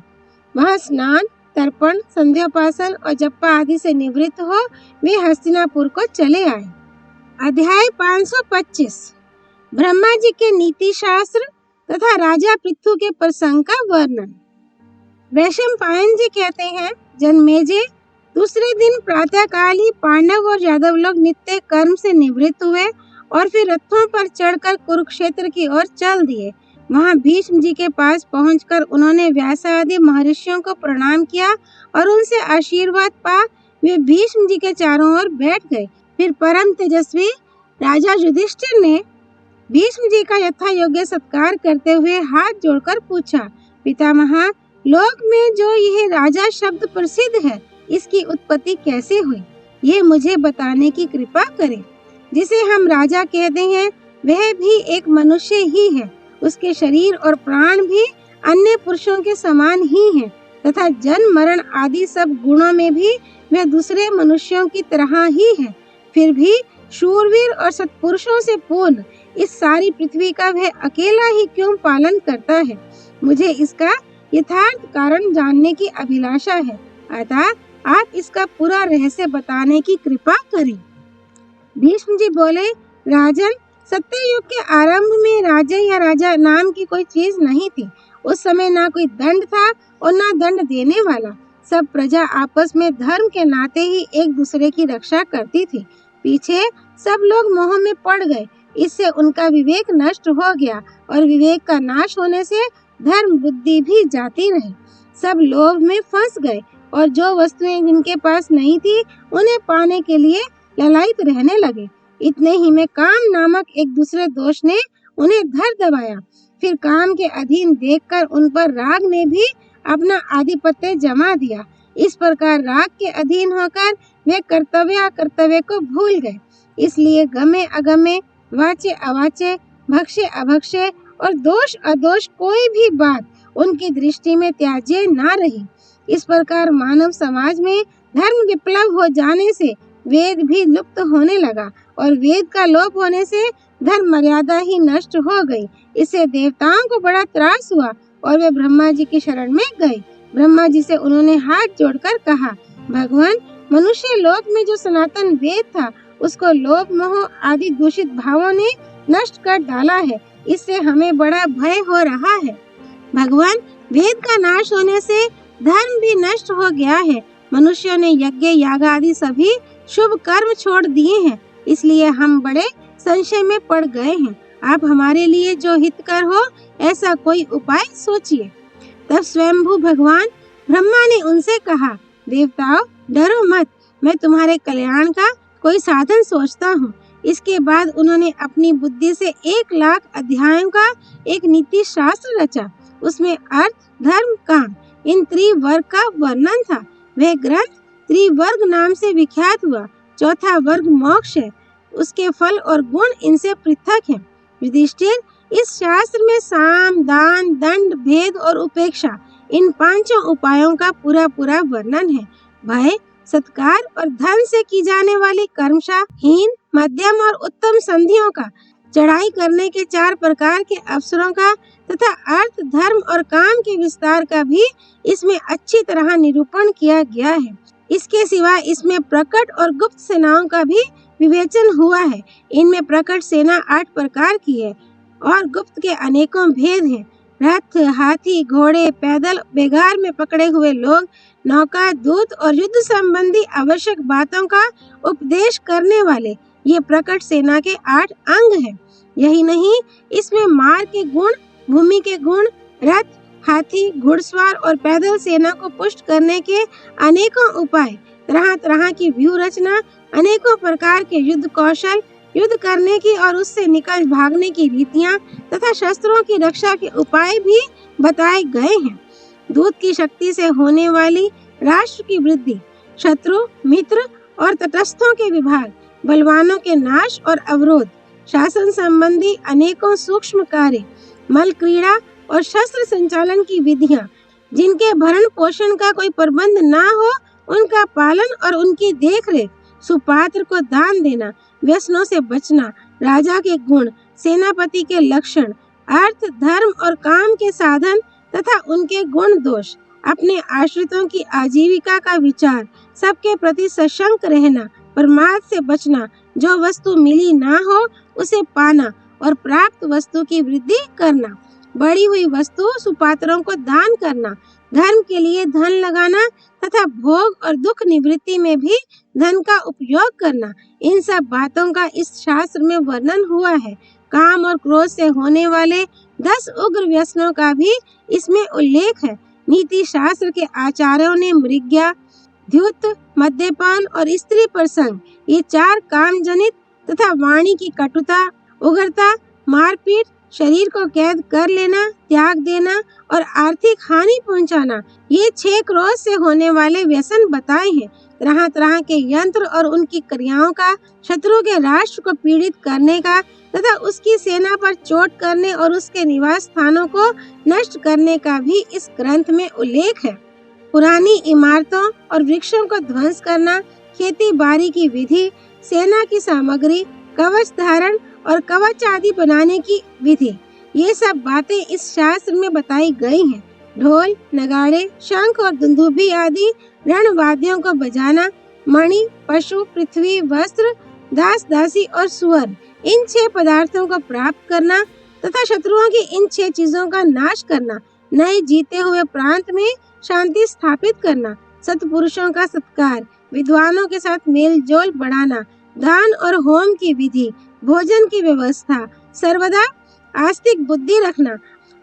वहां स्नान, तर्पण, संध्योपासन और जप्पा आदि से निवृत्त हो वे हस्तिनापुर को चले आए। अध्याय 525 ब्रह्मा जी के नीति शास्त्र तथा राजा पृथु के प्रसंग का वर्णन। वैशंपायन जी कहते हैं, जन्मेजय, दूसरे दिन प्रातः काल ही पांडव और यादव लोग नित्य कर्म से निवृत्त हुए और फिर रथों पर चढ़कर कुरुक्षेत्र की ओर चल दिए। वहां भीष्म जी के पास पहुंचकर उन्होंने व्यास आदि महर्षियों को प्रणाम किया और उनसे आशीर्वाद पा वे भीष्म जी के चारों ओर बैठ गए। फिर परम तेजस्वी राजा युधिष्ठिर ने भीष्म जी का यथा योग्य सत्कार करते हुए हाथ जोड़कर पूछा, पितामह, लोक में जो यह राजा शब्द प्रसिद्ध है, इसकी उत्पत्ति कैसे हुई? ये मुझे बताने की कृपा करें। जिसे हम राजा कहते हैं वह भी एक मनुष्य ही है। उसके शरीर और प्राण भी अन्य पुरुषों के समान ही हैं तथा जन्म मरण आदि सब गुणों में भी वह दूसरे मनुष्यों की तरह ही है। फिर भी शूरवीर और सत्पुरुषों से पूर्ण इस सारी पृथ्वी का वह अकेला ही क्यों पालन करता है? मुझे इसका यथार्थ कारण जानने की अभिलाषा है, अतः आप इसका पूरा रहस्य बताने की कृपा करें। भीष्म जी बोले, राजन, सत्ययुग के आरंभ में राजा या राजा नाम की कोई चीज नहीं थी। उस समय ना कोई दंड था और ना दंड देने वाला। सब प्रजा आपस में धर्म के नाते ही एक दूसरे की रक्षा करती थी। पीछे सब लोग मोह में पड़ गए, इससे उनका विवेक नष्ट हो गया और विवेक का नाश होने से धर्म बुद्धि भी जाती रही। सब लोभ में फंस गए और जो वस्तुएं जिनके पास नहीं थी उन्हें पाने के लिए ललायित रहने लगे। इतने ही में काम नामक एक दूसरे दोष ने उन्हें धर दबाया। फिर काम के अधीन देखकर उन पर राग ने भी अपना आधिपत्य जमा दिया। इस प्रकार राग के अधीन होकर वे कर्तव्य अकर्तव्य को भूल गए। इसलिए गमे अगमे, वाचे अवाचे, भक्षे अभक्षे और दोष अदोष कोई भी बात उनकी दृष्टि में त्याज्य ना रही। इस प्रकार मानव समाज में धर्म विप्लव हो जाने से वेद भी लुप्त होने लगा और वेद का लोप होने से धर्म मर्यादा ही नष्ट हो गई। इससे देवताओं को बड़ा त्रास हुआ और वे ब्रह्मा जी की शरण में गए। ब्रह्मा जी से उन्होंने हाथ जोड़कर कहा, भगवान, मनुष्य लोक में जो सनातन वेद था उसको लोभ मोह आदि दूषित भावों ने नष्ट कर डाला है। इससे हमें बड़ा भय हो रहा है। भगवान, वेद का नाश होने से धर्म भी नष्ट हो गया है। मनुष्यों ने यज्ञ याग आदि सभी शुभ कर्म छोड़ दिए हैं, इसलिए हम बड़े संशय में पड़ गए हैं। आप हमारे लिए जो हितकर हो ऐसा कोई उपाय सोचिए। तब स्वयंभू भगवान ब्रह्मा ने उनसे कहा, देवताओं, डरो मत, मैं तुम्हारे कल्याण का कोई साधन सोचता हूँ। इसके बाद उन्होंने अपनी बुद्धि से 1,00,000 अध्यायों का एक नीति शास्त्र रचा। उसमें अर्थ, धर्म, काम इन त्रिवर्ग का वर्णन था। वह ग्रंथ त्रिवर्ग नाम से विख्यात हुआ। चौथा वर्ग मोक्ष है, उसके फल और गुण इनसे पृथक हैं। युधिष्ठिर, इस शास्त्र में साम, दान, दंड, भेद और उपेक्षा इन 5 उपायों का पूरा पूरा वर्णन है। भय, सत्कार और धन से की जाने वाली कर्मशा, हीन, मध्यम और उत्तम संधियों का, चढ़ाई करने के 4 प्रकार के अवसरों का तथा अर्थ, धर्म और काम के विस्तार का भी इसमें अच्छी तरह निरूपण किया गया है। इसके सिवा इसमें प्रकट और गुप्त सेनाओं का भी विवेचन हुआ है। इनमें प्रकट सेना 8 प्रकार की है और गुप्त के अनेकों भेद हैं। रथ, हाथी, घोड़े, पैदल, बेगार में पकड़े हुए लोग, नौका, दूत और युद्ध संबंधी आवश्यक बातों का उपदेश करने वाले, ये प्रकट सेना के 8 अंग हैं। यही नहीं, इसमें मार्ग के गुण, भूमि के गुण, रथ, हाथी, घुड़सवार और पैदल सेना को पुष्ट करने के अनेकों उपाय, तरह तरह की व्यूह रचना, अनेकों प्रकार के युद्ध कौशल, युद्ध करने की और उससे निकल भागने की रीतियां तथा शस्त्रों की रक्षा के उपाय भी बताए गए हैं। दूत की शक्ति से होने वाली राष्ट्र की वृद्धि, शत्रु, मित्र और तटस्थों के विभाग, बलवानों के नाश और अवरोध, शासन संबंधी अनेकों सूक्ष्म कार्य, मल क्रीड़ा और शस्त्र संचालन की विधियां, जिनके भरण पोषण का कोई प्रबंध ना हो उनका पालन और उनकी देखरेख, सुपात्र को दान देना, व्यसनों से बचना, राजा के गुण, सेनापति के लक्षण, अर्थ, धर्म और काम के साधन तथा उनके गुण दोष, अपने आश्रितों की आजीविका का विचार, सबके प्रति सशंक रहना, प्रमाद से बचना, जो वस्तु मिली ना हो उसे पाना और प्राप्त वस्तु की वृद्धि करना, बढ़ी हुई वस्तु सुपात्रों को दान करना, धर्म के लिए धन लगाना तथा भोग और दुख निवृत्ति में भी धन का उपयोग करना, इन सब बातों का इस शास्त्र में वर्णन हुआ है। काम और क्रोध से होने वाले 10 उग्र व्यसनों का भी इसमें उल्लेख है। नीति शास्त्र के आचार्यों ने मृग्या, द्युत, मद्यपान और स्त्री प्रसंग, ये 4 काम जनित तथा वाणी की कटुता, उग्रता, मारपीट, शरीर को कैद कर लेना, त्याग देना और आर्थिक हानि पहुंचाना, ये 6 क्रोध से होने वाले व्यसन बताए हैं। तरह तरह के यंत्र और उनकी क्रियाओं का, शत्रु के राष्ट्र को पीड़ित करने का तथा उसकी सेना पर चोट करने और उसके निवास स्थानों को नष्ट करने का भी इस ग्रंथ में उल्लेख है। पुरानी इमारतों और वृक्षों को ध्वंस करना, खेती बाड़ी की विधि, सेना की सामग्री, कवच धारण और कवच आदि बनाने की विधि, ये सब बातें इस शास्त्र में बताई गई हैं। ढोल, नगाड़े, शंख और दुंदुभी आदि रणवाद्यों को बजाना, मणि, पशु, पृथ्वी, वस्त्र, दास दासी और सुअर, इन 6 पदार्थों को प्राप्त करना तथा शत्रुओं की इन 6 चीजों का नाश करना, नए जीते हुए प्रांत में शांति स्थापित करना, सत्पुरुषों का सत्कार, विद्वानों के साथ मेल जोल बढ़ाना, दान और होम की विधि, भोजन की व्यवस्था, सर्वदा आस्तिक बुद्धि रखना,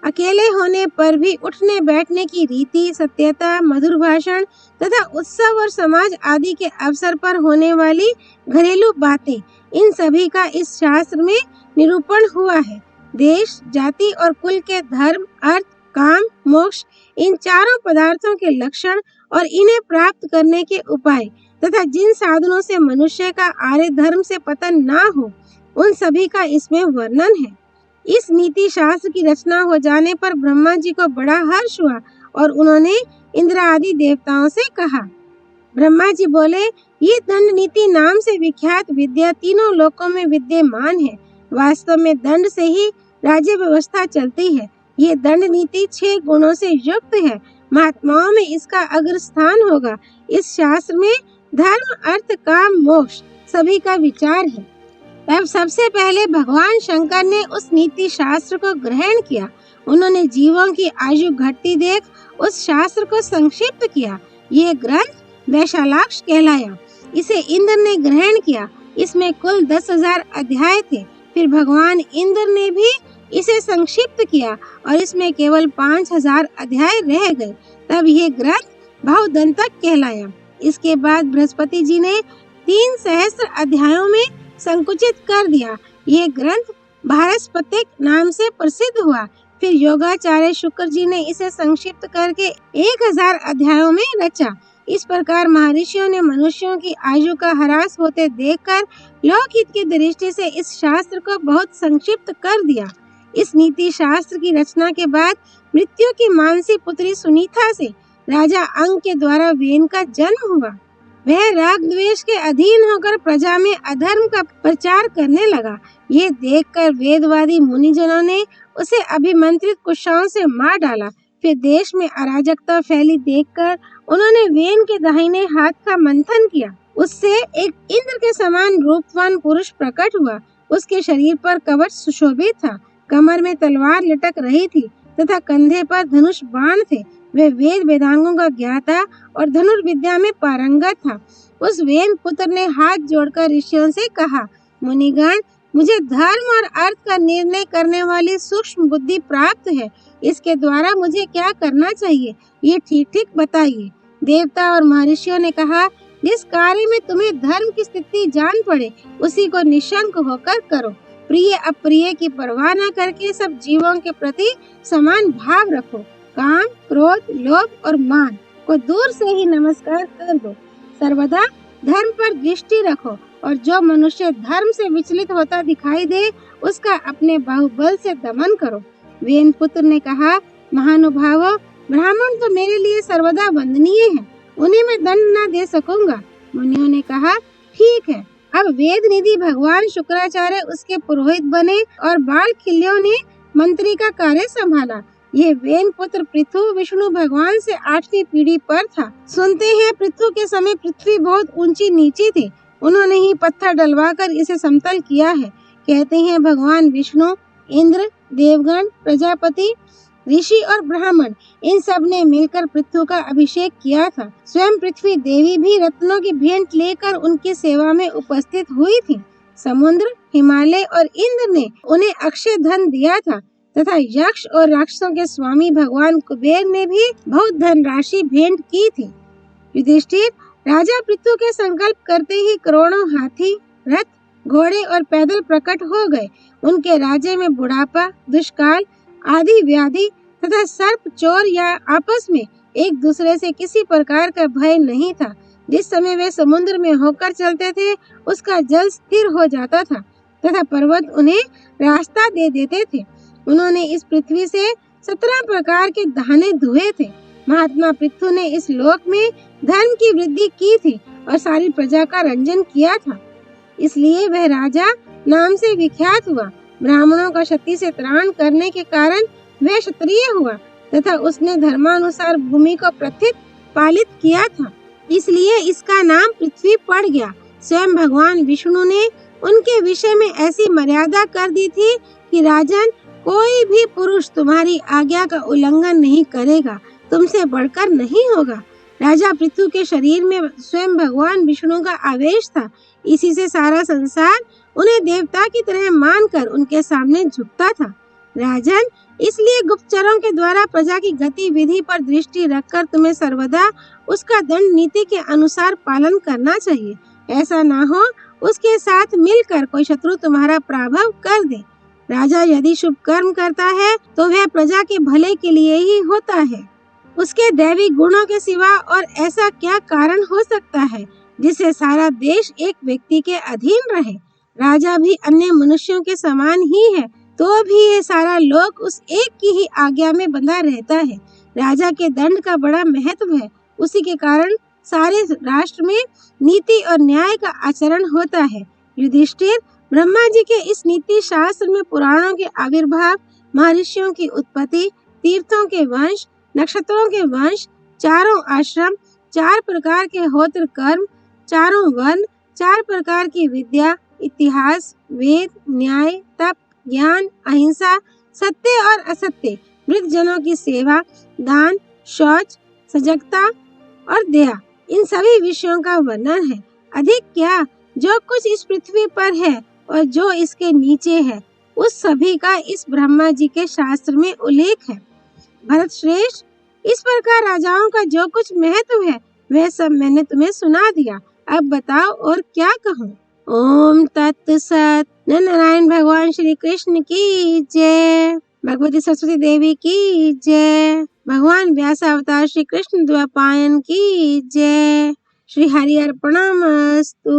अकेले होने पर भी उठने बैठने की रीति, सत्यता, मधुर भाषण तथा उत्सव और समाज आदि के अवसर पर होने वाली घरेलू बातें, इन सभी का इस शास्त्र में निरूपण हुआ है। देश, जाति और कुल के धर्म, अर्थ, काम, मोक्ष, इन चारों पदार्थों के लक्षण और इन्हें प्राप्त करने के उपाय तथा जिन साधनों से मनुष्य का आर्य धर्म से पतन ना हो, उन सभी का इसमें वर्णन है। इस नीति शास्त्र की रचना हो जाने पर ब्रह्मा जी को बड़ा हर्ष हुआ और उन्होंने इंद्र आदि देवताओं से कहा। ब्रह्मा जी बोले, ये दंड नीति नाम से विख्यात विद्या तीनों लोकों में विद्यमान है। वास्तव में दंड से ही राज्य व्यवस्था चलती है। ये दंड नीति 6 गुणों से युक्त है। महात्माओं में इसका अग्रस्थान होगा। इस शास्त्र में धर्म, अर्थ, काम, मोक्ष सभी का विचार है। तब सबसे पहले भगवान शंकर ने उस नीति शास्त्र को ग्रहण किया। उन्होंने जीवों की आयु घटती देख उस शास्त्र को संक्षिप्त किया। ये ग्रंथ वैशालाक्ष कहलाया। इसे इंद्र ने ग्रहण किया। इसमें कुल 10,000 अध्याय थे। फिर भगवान इंद्र ने भी इसे संक्षिप्त किया और इसमें केवल 5,000 अध्याय रह गए। तब ये ग्रंथ बहुदंतक कहलाया। इसके बाद बृहस्पति जी ने 3 सहस्त्र अध्यायों में संकुचित कर दिया। ये ग्रंथ भारस्पतिक नाम से प्रसिद्ध हुआ। फिर योगाचार्य शुक्र जी ने इसे संक्षिप्त करके 1000 अध्यायों में रचा। इस प्रकार महर्षियों ने मनुष्यों की आयु का ह्रास होते देखकर लोकहित की दृष्टि से इस शास्त्र को बहुत संक्षिप्त कर दिया। इस नीति शास्त्र की रचना के बाद मृत्यु की मानसी पुत्री सुनीता से राजा अंग के द्वारा वेन का जन्म हुआ। वह राग द्वेष के अधीन होकर प्रजा में अधर्म का प्रचार करने लगा। ये देखकर वेदवादी मुनिजनों ने उसे अभिमंत्रित कुशाओं से मार डाला। फिर देश में अराजकता फैली देखकर उन्होंने वेन के दाहिने हाथ का मंथन किया। उससे एक इंद्र के समान रूपवान पुरुष प्रकट हुआ। उसके शरीर पर कवच सुशोभित था, कमर में तलवार लटक रही थी तथा कंधे पर धनुष बाण थे। वह वेद वेदांगों का ज्ञाता और धनुर्विद्या में पारंगत था। उस वेन पुत्र ने हाथ जोड़कर ऋषियों से कहा, मुनिगण, मुझे धर्म और अर्थ का निर्णय करने वाली सूक्ष्म बुद्धि प्राप्त है। इसके द्वारा मुझे क्या करना चाहिए, ये ठीक ठीक बताइए। देवता और महर्षियों ने कहा, जिस कार्य में तुम्हें धर्म की स्थिति जान पड़े उसी को निशंक होकर करो। प्रिय अप्रिय की परवाह न करके सब जीवों के प्रति समान भाव रखो। काम, क्रोध, लोभ और मान को दूर से ही नमस्कार कर दो। सर्वदा धर्म पर दृष्टि रखो और जो मनुष्य धर्म से विचलित होता दिखाई दे उसका अपने बाहुबल से दमन करो। वेन पुत्र ने कहा, महानुभावों, ब्राह्मण तो मेरे लिए सर्वदा वंदनीय है, उन्हें मैं दंड न दे सकूंगा। मुनियों ने कहा, ठीक है। अब वेद निधि भगवान शुक्राचार्य उसके पुरोहित बने और बाल खिल्यों ने मंत्री का कार्य संभाला। ये वेन पुत्र पृथु विष्णु भगवान से 8वीं पीढ़ी पर था। सुनते हैं पृथु के समय पृथ्वी बहुत ऊंची नीची थी। उन्होंने ही पत्थर डलवाकर इसे समतल किया है। कहते हैं भगवान विष्णु, इंद्र, देवगण, प्रजापति, ऋषि और ब्राह्मण इन सब ने मिलकर पृथु का अभिषेक किया था। स्वयं पृथ्वी देवी भी रत्नों की भेंट लेकर उनकी सेवा में उपस्थित हुई थी। समुद्र, हिमालय और इंद्र ने उन्हें अक्षय धन दिया था तथा यक्ष और राक्षसों के स्वामी भगवान कुबेर ने भी बहुत धनराशि भेंट की थी। युधिष्ठिर, राजा पृथु के संकल्प करते ही करोड़ों हाथी, रथ, घोड़े और पैदल प्रकट हो गए। उनके राज्य में बुढ़ापा, दुष्काल आदि व्याधि तथा सर्प, चोर या आपस में एक दूसरे से किसी प्रकार का भय नहीं था। जिस समय वे समुद्र में होकर चलते थे उसका जल स्थिर हो जाता था तथा पर्वत उन्हें रास्ता दे देते थे। उन्होंने इस पृथ्वी से 17 प्रकार के दाने धुए थे। महात्मा पृथु ने इस लोक में धर्म की वृद्धि की थी और सारी प्रजा का रंजन किया था, इसलिए वह राजा नाम से विख्यात हुआ। ब्राह्मणों का क्षति से त्राण करने के कारण वह क्षत्रिय हुआ तथा उसने धर्मानुसार भूमि को प्रथित पालित किया था, इसलिए इसका नाम पृथ्वी पड़ गया। स्वयं भगवान विष्णु ने उनके विषय में ऐसी मर्यादा कर दी थी कि राजन, कोई भी पुरुष तुम्हारी आज्ञा का उल्लंघन नहीं करेगा, तुमसे बढ़कर नहीं होगा। राजा पृथु के शरीर में स्वयं भगवान विष्णु का आवेश था, इसी से सारा संसार उन्हें देवता की तरह मानकर उनके सामने झुकता था। राजन, इसलिए गुप्तचरों के द्वारा प्रजा की गतिविधि पर दृष्टि रखकर तुम्हें सर्वदा उसका दंड नीति के अनुसार पालन करना चाहिए। ऐसा ना हो उसके साथ मिलकर कोई शत्रु तुम्हारा पराभव कर दे। राजा यदि शुभ कर्म करता है तो वह प्रजा के भले के लिए ही होता है। उसके दैवी गुणों के सिवा और ऐसा क्या कारण हो सकता है जिससे सारा देश एक व्यक्ति के अधीन रहे। राजा भी अन्य मनुष्यों के समान ही है, तो भी ये सारा लोक उस एक की ही आज्ञा में बंधा रहता है। राजा के दंड का बड़ा महत्व है, उसी के कारण सारे राष्ट्र में नीति और न्याय का आचरण होता है। युधिष्ठिर, ब्रह्मा जी के इस नीति शास्त्र में पुराणों के आविर्भाव, महर्षियों की उत्पत्ति, तीर्थों के वंश, नक्षत्रों के वंश, चारों आश्रम, 4 प्रकार के होत्र कर्म, चारों वर्ण, 4 प्रकार की विद्या, इतिहास, वेद, न्याय, तप, ज्ञान, अहिंसा, सत्य और असत्य, वृद्ध जनों की सेवा, दान, शौच, सजगता और दया, इन सभी विषयों का वर्णन है। अधिक क्या, जो कुछ इस पृथ्वी पर है और जो इसके नीचे है, उस सभी का इस ब्रह्मा जी के शास्त्र में उल्लेख है। भरत श्रेष्ठ, इस प्रकार राजाओं का जो कुछ महत्व है वह सब मैंने तुम्हें सुना दिया, अब बताओ और क्या कहूँ। ओम तत्सत। नारायण भगवान श्री कृष्ण की जय। भगवती सरस्वती देवी की जय। भगवान व्यास अवतार श्री कृष्ण द्वैपायन की जय। श्री हरि अर्पणमस्तु।